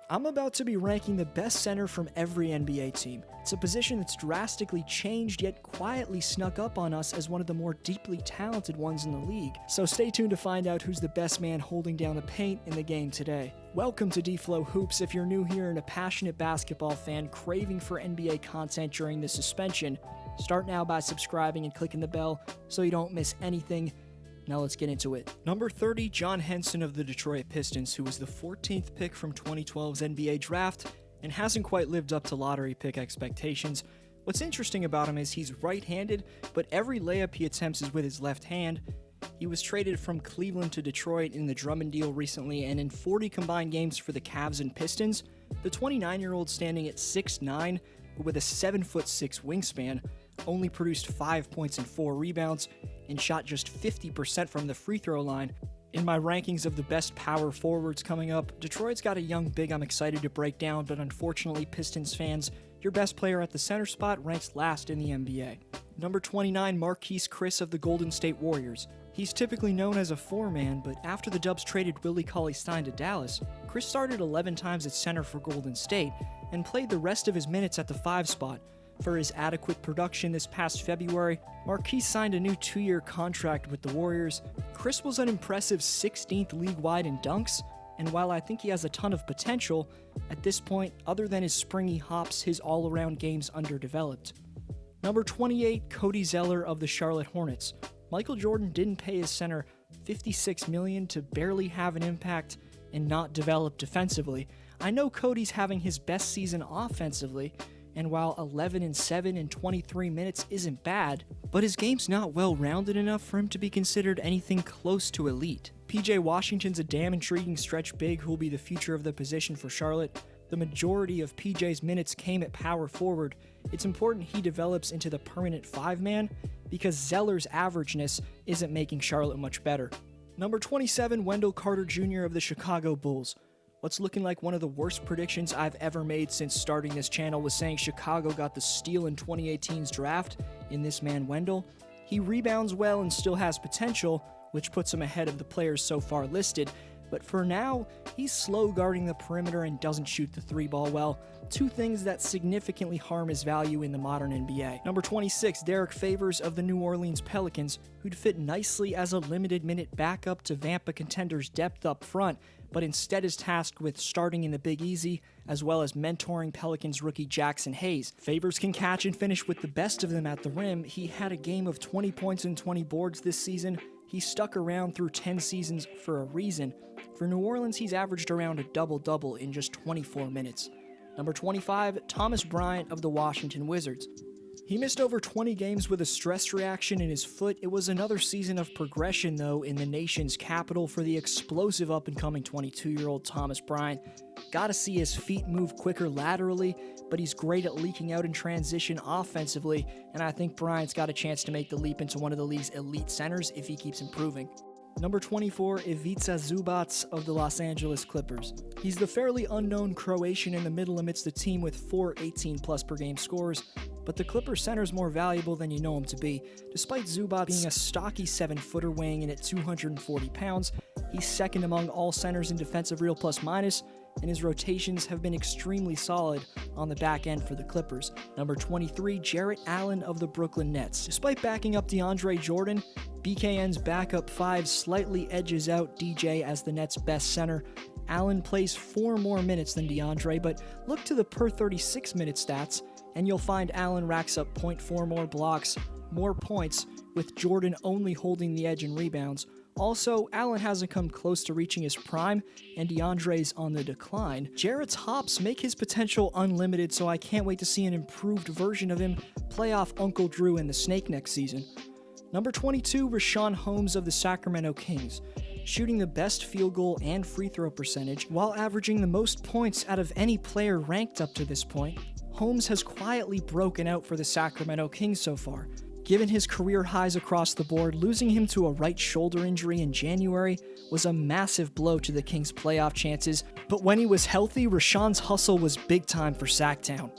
I'm about to be ranking the best center from every NBA team. It's a position that's drastically changed yet quietly snuck up on us as one of the more deeply talented ones in the league. So stay tuned to find out who's the best man holding down the paint in the game today. Welcome to D-Flow Hoops. If you're new here and a passionate basketball fan craving for NBA content during the suspension, start now by subscribing and clicking the bell so you don't miss anything. Now let's get into it. Number 30, John Henson of the Detroit Pistons, who was the 14th pick from 2012's NBA draft and hasn't quite lived up to lottery pick expectations. What's interesting about him is he's right-handed, but every layup he attempts is with his left hand. He was traded from Cleveland to Detroit in the Drummond deal recently, and in 40 combined games for the Cavs and Pistons, the 29-year-old standing at 6'9", but with a 7'6" wingspan, only produced 5 points and 4 rebounds, and shot just 50% from the free throw line. In my rankings of the best power forwards coming up, Detroit's got a young big I'm excited to break down, but unfortunately, Pistons fans, your best player at the center spot ranks last in the NBA. Number 29, Marquese Chriss of the Golden State Warriors. He's typically known as a four-man, but after the Dubs traded Willie Cauley-Stein to Dallas, Chriss started 11 times at center for Golden State and played the rest of his minutes at the 5 spot. For his adequate production this past February, Marquese signed a new 2-year contract with the Warriors. Chriss was an impressive 16th league-wide in dunks, and while I think he has a ton of potential, at this point, other than his springy hops, his all-around game's underdeveloped. Number 28, Cody Zeller of the Charlotte Hornets. Michael Jordan didn't pay his center $56 million to barely have an impact and not develop defensively. I know Cody's having his best season offensively, and while 11-7 in 23 minutes isn't bad, but his game's not well-rounded enough for him to be considered anything close to elite. PJ Washington's a damn intriguing stretch big who will be the future of the position for Charlotte. The majority of PJ's minutes came at power forward. It's important he develops into the permanent 5-man because Zeller's averageness isn't making Charlotte much better. Number 27, Wendell Carter Jr. of the Chicago Bulls. What's looking like one of the worst predictions I've ever made since starting this channel was saying Chicago got the steal in 2018's draft in this man Wendell. He rebounds well and still has potential, which puts him ahead of the players so far listed, but for now, he's slow guarding the perimeter and doesn't shoot the 3-ball well, two things that significantly harm his value in the modern NBA. Number 26, Derek Favors of the New Orleans Pelicans, who'd fit nicely as a limited minute backup to vamp a contender's depth up front, but instead is tasked with starting in the Big Easy, as well as mentoring Pelicans rookie Jackson Hayes. Favors can catch and finish with the best of them at the rim. He had a game of 20 points and 20 boards this season. He stuck around through 10 seasons for a reason. For New Orleans, he's averaged around a double-double in just 24 minutes. Number 25, Thomas Bryant of the Washington Wizards. He missed over 20 games with a stress reaction in his foot. It was another season of progression, though, in the nation's capital for the explosive up-and-coming 22-year-old Thomas Bryant. Gotta see his feet move quicker laterally, but he's great at leaking out in transition offensively, and I think Bryant's got a chance to make the leap into one of the league's elite centers if he keeps improving. Number 24, Ivica Zubac of the Los Angeles Clippers. He's the fairly unknown Croatian in the middle amidst a team with 4 18-plus per game scores, but the Clippers center's more valuable than you know him to be. Despite Zubac being a stocky 7-footer weighing in at 240 pounds, he's second among all centers in defensive real plus-minus, and his rotations have been extremely solid on the back end for the Clippers. Number 23, Jarrett Allen of the Brooklyn Nets. Despite backing up DeAndre Jordan, BKN's backup 5 slightly edges out DJ as the Nets' best center. Allen plays 4 more minutes than DeAndre, but look to the per 36-minute stats, and you'll find Allen racks up 0.4 more blocks, more points, with Jordan only holding the edge in rebounds. Also, Allen hasn't come close to reaching his prime, and DeAndre's on the decline. Jarrett's hops make his potential unlimited, so I can't wait to see an improved version of him play off Uncle Drew in the Snake next season. Number 22, Richaun Holmes of the Sacramento Kings. Shooting the best field goal and free throw percentage, while averaging the most points out of any player ranked up to this point, Holmes has quietly broken out for the Sacramento Kings so far. Given his career highs across the board, losing him to a right shoulder injury in January was a massive blow to the Kings' playoff chances, but when he was healthy, Richaun's hustle was big time for Sacktown.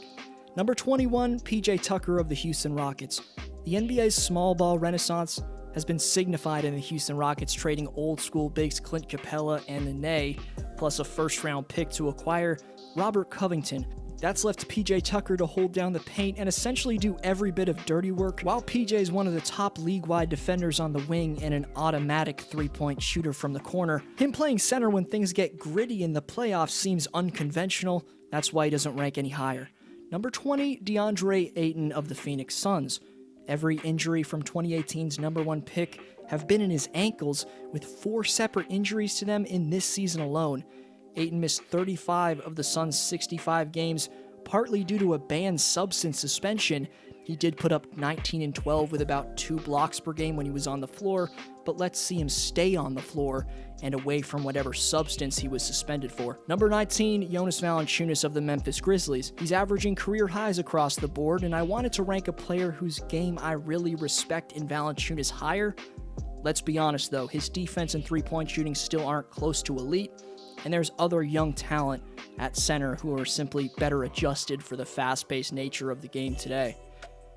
Number 21, PJ Tucker of the Houston Rockets. The NBA's small ball renaissance has been signified in the Houston Rockets trading old school bigs Clint Capella and Nene plus a first-round pick to acquire Robert Covington. That's left PJ Tucker to hold down the paint and essentially do every bit of dirty work, while PJ is one of the top league-wide defenders on the wing and an automatic three-point shooter from the corner. Him playing center when things get gritty in the playoffs seems unconventional. That's why he doesn't rank any higher. Number 20, DeAndre Ayton of the Phoenix Suns. Every injury from 2018's number 1 pick have been in his ankles, with 4 separate injuries to them in this season alone. Ayton missed 35 of the Suns' 65 games, partly due to a banned substance suspension. He did put up 19 and 12 with about 2 blocks per game when he was on the floor, but let's see him stay on the floor and away from whatever substance he was suspended for. Number 19, Jonas Valanciunas of the Memphis Grizzlies. He's averaging career highs across the board, and I wanted to rank a player whose game I really respect in Valanciunas higher. Let's be honest though, his defense and three-point shooting still aren't close to elite, and there's other young talent at center who are simply better adjusted for the fast-paced nature of the game today.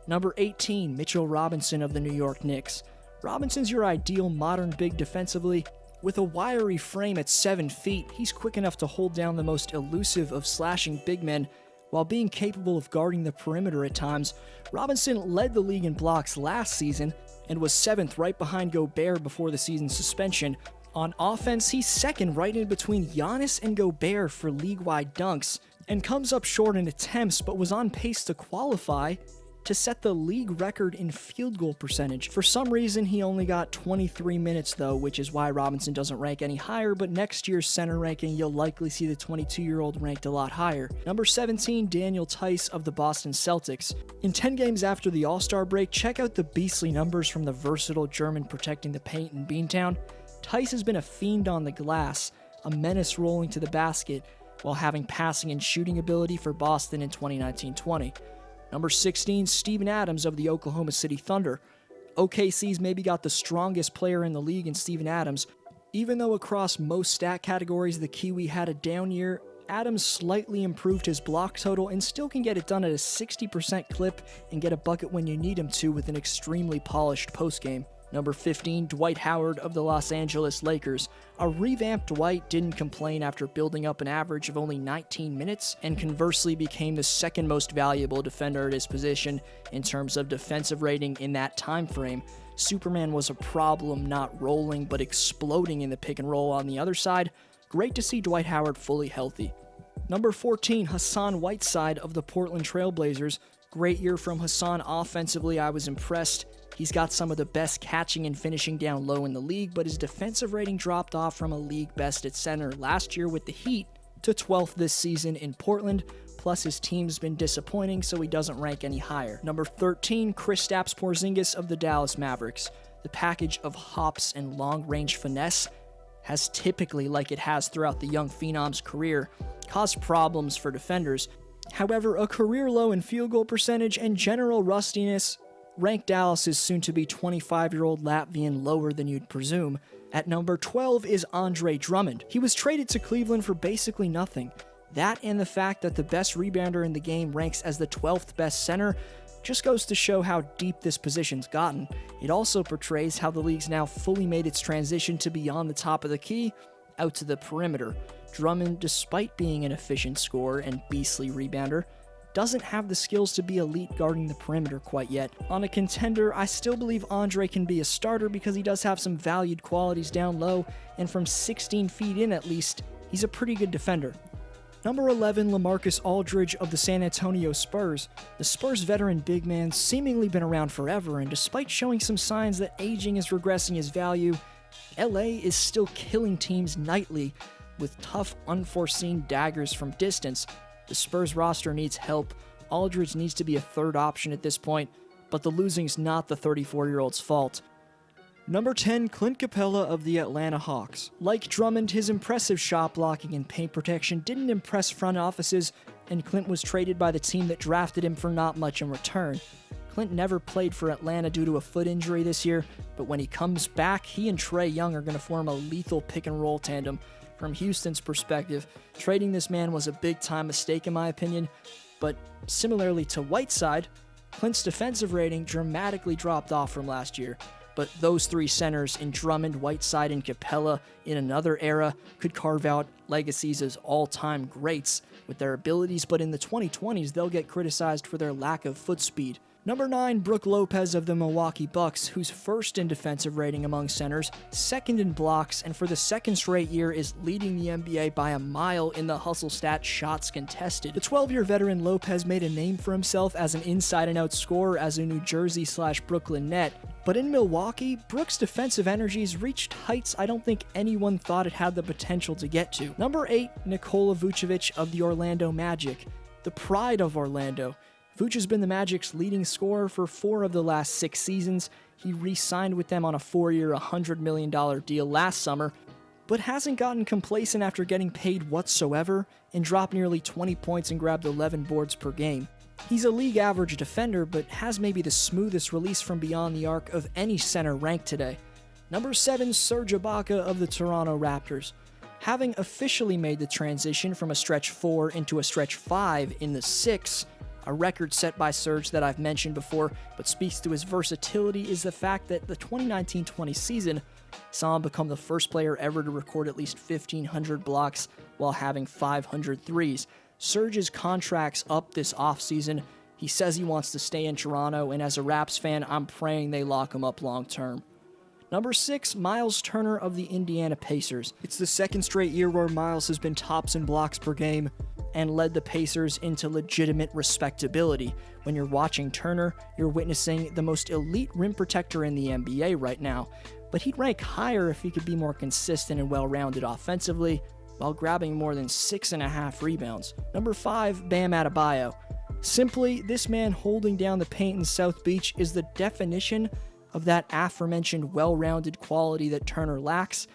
Number 18, Mitchell Robinson of the New York Knicks. Robinson's your ideal modern big defensively. With a wiry frame at 7 feet, he's quick enough to hold down the most elusive of slashing big men, while being capable of guarding the perimeter at times. Robinson led the league in blocks last season, and was 7th right behind Gobert before the season's suspension. On offense, he's 2nd right in between Giannis and Gobert for league-wide dunks, and comes up short in attempts, but was on pace to qualify to set the league record in field goal percentage. For some reason, he only got 23 minutes though, which is why Robinson doesn't rank any higher, but next year's center ranking, you'll likely see the 22-year-old ranked a lot higher. Number 17, Daniel Theis of the Boston Celtics. In 10 games after the All-Star break, check out the beastly numbers from the versatile German protecting the paint in Beantown. Theis has been a fiend on the glass, a menace rolling to the basket, while having passing and shooting ability for Boston in 2019-20. Number 16, Steven Adams of the Oklahoma City Thunder. OKC's maybe got the strongest player in the league in Steven Adams. Even though across most stat categories the Kiwi had a down year, Adams slightly improved his block total and still can get it done at a 60% clip and get a bucket when you need him to with an extremely polished postgame. Number 15, Dwight Howard of the Los Angeles Lakers. A revamped Dwight didn't complain after building up an average of only 19 minutes, and conversely became the 2nd most valuable defender at his position in terms of defensive rating in that time frame. Superman was a problem, not rolling, but exploding in the pick and roll on the other side. Great to see Dwight Howard fully healthy. Number 14, Hassan Whiteside of the Portland Trail Blazers. Great year from Hassan offensively, I was impressed. He's got some of the best catching and finishing down low in the league, but his defensive rating dropped off from a league best at center last year with the Heat to 12th this season in Portland, plus his team's been disappointing, so he doesn't rank any higher. Number 13, Kristaps Porzingis of the Dallas Mavericks. The package of hops and long-range finesse has typically, like it has throughout the young phenom's career, caused problems for defenders. However, a career low in field goal percentage and general rustiness ranked Dallas's soon-to-be 25-year-old Latvian lower than you'd presume. At number 12 is Andre Drummond. He was traded to Cleveland for basically nothing. That and the fact that the best rebounder in the game ranks as the 12th best center just goes to show how deep this position's gotten. It also portrays how the league's now fully made its transition to beyond the top of the key, out to the perimeter. Drummond, despite being an efficient scorer and beastly rebounder, doesn't have the skills to be elite guarding the perimeter quite yet. On a contender, I still believe Andre can be a starter because he does have some valued qualities down low, and from 16 feet in at least, he's a pretty good defender. Number 11, LaMarcus Aldridge of the San Antonio Spurs. The Spurs veteran big man's seemingly been around forever, and despite showing some signs that aging is regressing his value, LA is still killing teams nightly with tough, unforeseen daggers from distance. The Spurs roster needs help. Aldridge needs to be a third option at this point, but the losing's not the 34-year-old's fault. Number 10, Clint Capella of the Atlanta Hawks. Like Drummond, his impressive shot blocking and paint protection didn't impress front offices, and Clint was traded by the team that drafted him for not much in return. Clint never played for Atlanta due to a foot injury this year, but when he comes back, he and Trae Young are going to form a lethal pick-and-roll tandem. From Houston's perspective, trading this man was a big-time mistake in my opinion, but similarly to Whiteside, Clint's defensive rating dramatically dropped off from last year, but those three centers in Drummond, Whiteside, and Capella in another era could carve out legacies as all-time greats with their abilities, but in the 2020s, they'll get criticized for their lack of foot speed. Number 9, Brook Lopez of the Milwaukee Bucks, who's first in defensive rating among centers, second in blocks, and for the second straight year is leading the NBA by a mile in the hustle stat shots contested. The 12-year veteran Lopez made a name for himself as an inside-and-out scorer as a New Jersey/Brooklyn net, but in Milwaukee, Brook's defensive energies reached heights I don't think anyone thought it had the potential to get to. Number 8, Nikola Vucevic of the Orlando Magic, the pride of Orlando. Vooch has been the Magic's leading scorer for 4 of the last 6 seasons. He re-signed with them on a 4-year, $100 million deal last summer, but hasn't gotten complacent after getting paid whatsoever and dropped nearly 20 points and grabbed 11 boards per game. He's a league average defender, but has maybe the smoothest release from beyond the arc of any center ranked today. Number 7, Serge Ibaka of the Toronto Raptors. Having officially made the transition from a stretch 4 into a stretch 5 in the 6, a record set by Serge that I've mentioned before, but speaks to his versatility, is the fact that the 2019-20 season saw him become the first player ever to record at least 1,500 blocks while having 500 threes. Serge's contract's up this offseason. He says he wants to stay in Toronto, and as a Raps fan, I'm praying they lock him up long term. Number 6, Miles Turner of the Indiana Pacers. It's the second straight year where Miles has been tops in blocks per game and led the Pacers into legitimate respectability. When you're watching Turner, you're witnessing the most elite rim protector in the NBA right now, but he'd rank higher if he could be more consistent and well-rounded offensively, while grabbing more than 6.5 rebounds. Number 5, Bam Adebayo. Simply, this man holding down the paint in South Beach is the definition of that aforementioned well-rounded quality that Turner lacks.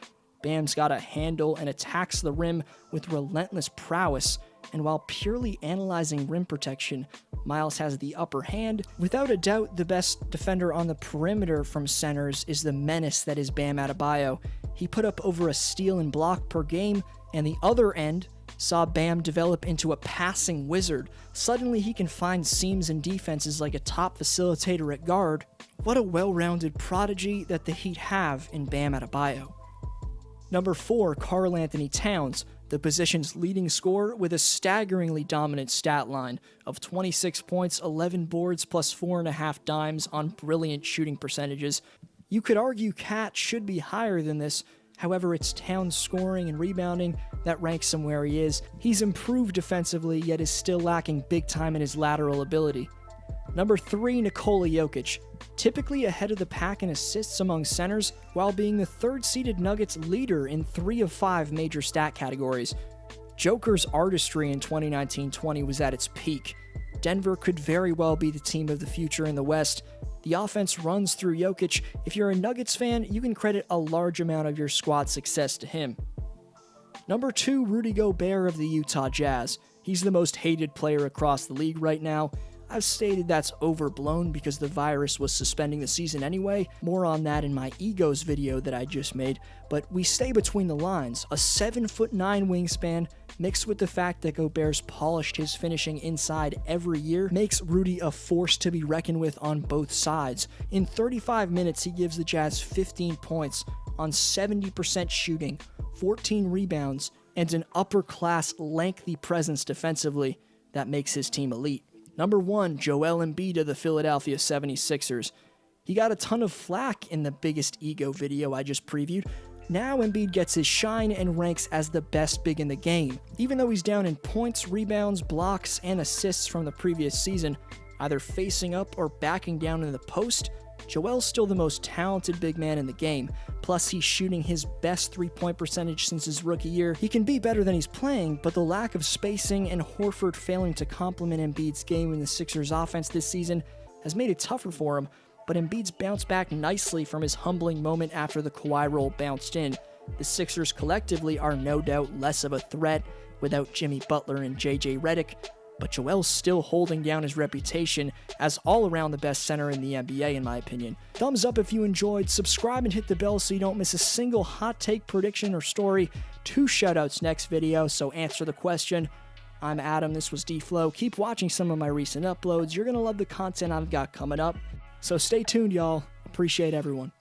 Bam's got a handle and attacks the rim with relentless prowess, and while purely analyzing rim protection, Miles has the upper hand. Without a doubt, the best defender on the perimeter from centers is the menace that is Bam Adebayo. He put up over a steal and block per game, and the other end saw Bam develop into a passing wizard. Suddenly he can find seams and defenses like a top facilitator at guard. What a well-rounded prodigy that the Heat have in Bam Adebayo. Number 4, Karl Anthony Towns, the position's leading scorer with a staggeringly dominant stat line of 26 points, 11 boards, plus 4.5 dimes on brilliant shooting percentages. You could argue Cat should be higher than this, however it's Towns' scoring and rebounding that ranks him where he is. He's improved defensively, yet is still lacking big time in his lateral ability. Number 3, Nikola Jokic, typically ahead of the pack in assists among centers, while being the third-seeded Nuggets leader in 3 of 5 major stat categories. Joker's artistry in 2019-20 was at its peak. Denver could very well be the team of the future in the West. The offense runs through Jokic. If you're a Nuggets fan, you can credit a large amount of your squad success to him. Number 2, Rudy Gobert of the Utah Jazz. He's the most hated player across the league right now. I've stated that's overblown because the virus was suspending the season anyway. More on that in my Egos video that I just made, but we stay between the lines. A 7'9" wingspan mixed with the fact that Gobert's polished his finishing inside every year makes Rudy a force to be reckoned with on both sides. In 35 minutes, he gives the Jazz 15 points on 70% shooting, 14 rebounds, and an upper-class lengthy presence defensively that makes his team elite. Number 1, Joel Embiid of the Philadelphia 76ers. He got a ton of flack in the biggest ego video I just previewed. Now Embiid gets his shine and ranks as the best big in the game. Even though he's down in points, rebounds, blocks, and assists from the previous season, either facing up or backing down in the post, Joel's still the most talented big man in the game. Plus, he's shooting his best three-point percentage since his rookie year. He can be better than he's playing, but the lack of spacing and Horford failing to complement Embiid's game in the Sixers' offense this season has made it tougher for him. But Embiid's bounced back nicely from his humbling moment after the Kawhi roll bounced in. The Sixers collectively are no doubt less of a threat without Jimmy Butler and JJ Redick, but Joel's still holding down his reputation as all-around the best center in the NBA, in my opinion. Thumbs up if you enjoyed, subscribe and hit the bell so you don't miss a single hot take, prediction, or story. 2 shoutouts next video, so answer the question. I'm Adam, this was D-Flow. Keep watching some of my recent uploads. You're going to love the content I've got coming up. So stay tuned, y'all. Appreciate everyone.